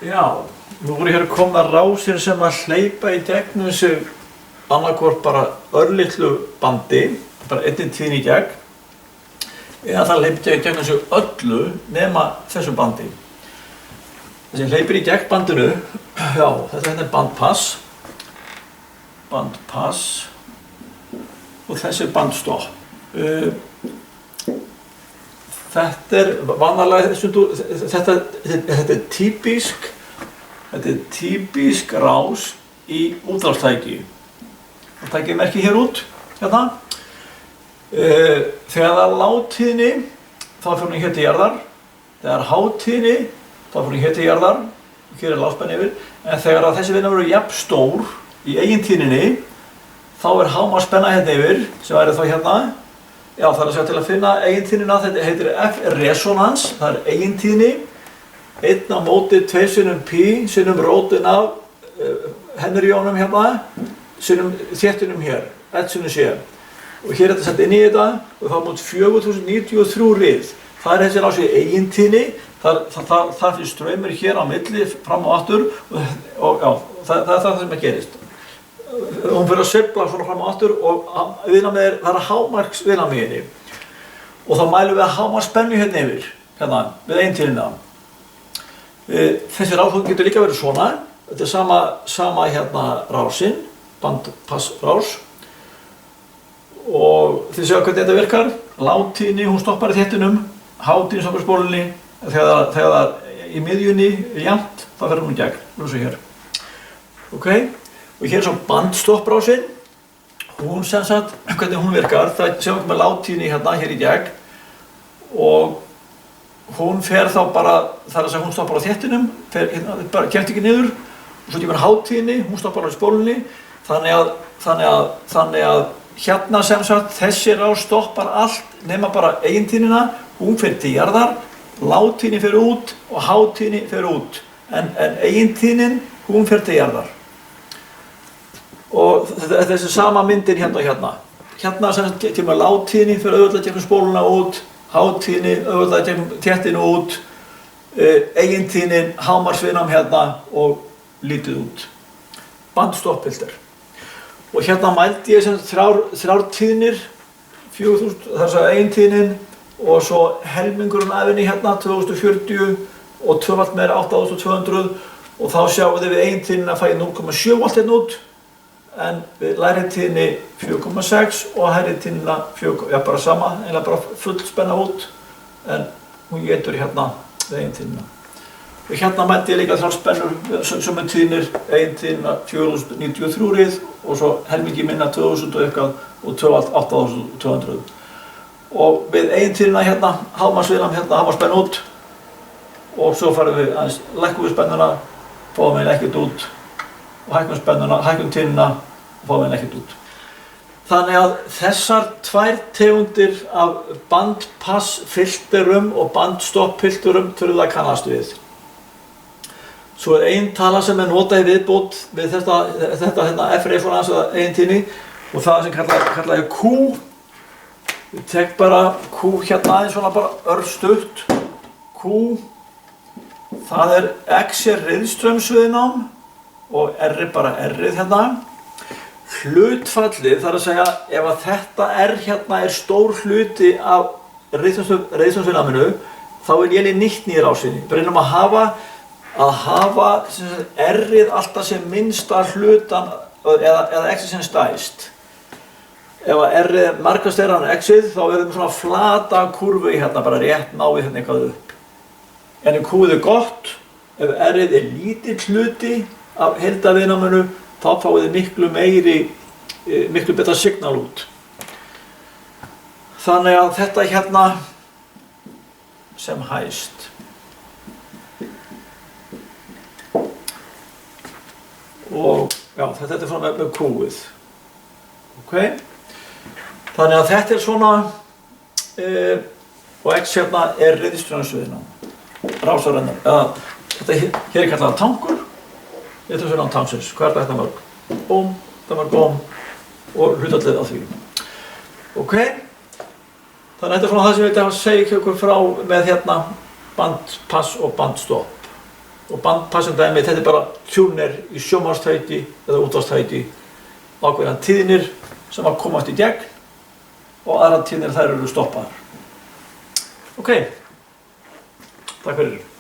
Já, nú voru hér komnar rásir sem að hleypa í gegnum sig annarkvort bara örlitlu bandi, bara einn tvín í gegn, eða það hleypti í gegnum sig öllu nema þessu bandi. Þessi hleypir í gegn bandinu, já, þetta er bandpass, og þessi bandstopp. Þetta er vanalega, þetta er típisk rás í útvarpstæki. Það tækir merki hér út, hérna. Þegar það er lágtíðni, þá fer hún hér til jarðar. Þegar það er hátíðni, þá fer hún hér til jarðar. Hér er lágspenna yfir. En þegar þessi vinna verður jafn stór í eigintíðninni, þá er hámarksspenna hérna yfir, sem væri þá hérna. Já, það er að segja til að finna eigintíðnina, þetta heitir F-resonans, það er eigintíðni, 1 á móti 2 sinnum pi, sinnum rótin af Henry-jónum hérna, sinnum þéttinum hér, 1 sinnum sé. Og hér er þetta sett inn í þetta og þá mót 4093 rið. Það er þessi rás í eigintíðni, það fyrir straumur hér á milli, fram og aftur og já, það er það sem gerist. Hún fyrir að sveifla svona fram og aftur og viðnámið það er hámarks viðnámiðinni. Og þá mælum við að hámarksspennu hérna yfir, hérna, við eigintíðnina. Þessi rás getur líka verið svona, þetta er sama hérna rásinn, bandpassrás. Og þið séu hvernig þetta virkar, lágtíðni, hún stoppar í þéttinum, hátíðni stoppar í spólunni, þegar það er í miðjunni jafnt, þá fer hún í gegn, eins og hér. Ok? Og hér er svo bandstopprásin, hún sem sagt, hvernig hún virkar, það séum við með lágtíðni hérna, hér í gegn og hún fer þá bara, það er að segja hún stoppar á þéttinum, bara kemst ekki niður og svo kemur hátíðni, hún stoppar á spólunni, þannig að hérna sem sagt, þessi rás stoppar allt nema bara eigintíðnina, hún fer til jarðar, lágtíðni fer út og hátíðni fer út, en eigintíðnin, hún fer til jarðar. Og þetta er þessi sama myndin hérna og hérna. Hérna sem kemur lágtíðni fyrir auðvitað gegnum spóluna út, hátíðni auðvitað gegnum þéttinu út, eigintíðnin, hámarksviðnám hérna og lítið út. Bandstoppfilter. Og hérna mældi ég sem þrjár tíðnir, 4000, þess að eigintíðnin og svo helmingurinn af henni hérna, 2040 og tvöfalt meira 8200 og þá sjáum við eigintíðnin að fæ 0,7 volt hérna út. En við læritíðni 4,6 og hæritíðnina 4, já bara sama, eiginlega bara full spenna út, en hún getur hérna við eigintíðnina. Og hérna mældi ég líka þrjár spennur, sömu tíðnir, eigintíðnina 4093 rið og svo helmingi minna 2000 og eitthvað og tvöfalt 8200. Og við eigintíðnina hérna, hámarksviðnám hérna, hámarksspenna út og svo farum við aðeins lækkum við spennuna, fáum við ekkert út og hækkum spennuna, hækkum tíðnina og fáum við ekkert út. Þannig að þessar tvær tegundir af bandpassfilterum og bandstoppfilterum þurfum það að kannast við. Svo er ein tala sem er notað í viðbót við þetta hérna F-resonans eða eigintíðni og það sem kallað er Q. Ég tek bara Q hérna aðeins svona bara örstutt. Q, það er X er riðstraumsviðnám og R er bara R-ið hérna. Hlutfallið, það er að segja, ef að þetta R hérna er stór hluti af riðstraumsviðnáminu, þá er ég nýtt í rásinni. Við reynum að hafa R-ið alltaf sem minnsta hlutan eða X-ið sem stæst. Ef að R-ið er margast stærra en X-ið, þá erum við svona flata kurvu hérna, bara rétt ná við hérna eitthvað upp. En ef Q-ið er gott, ef R-ið er lítill hluti af heildarviðnáminu, þá fáið þið miklu betra signal út. Þannig að þetta hérna sem hæst. Og já, þetta er svona með Q-ið. Ok? Þannig að þetta er svona og X hérna er riðstraumsviðnám, rásarennar. Þetta hér er kallað tankur. Þetta er svona tanksins. Hvað er þetta mörg? Bóm, þetta mörg bóm og hlutfallið á því. Ok? Þannig að þetta er svona það sem ég vildi að segja ykkur frá með hérna bandpass og bandstopp. og bandpassendæmi, þetta bara tuner í sjónvarpstæki eða útvarpstæki, ákveðnar tíðnir sem að komast í gegn og aðrar tíðnir þær eru stoppaðar. Ok, takk fyrir.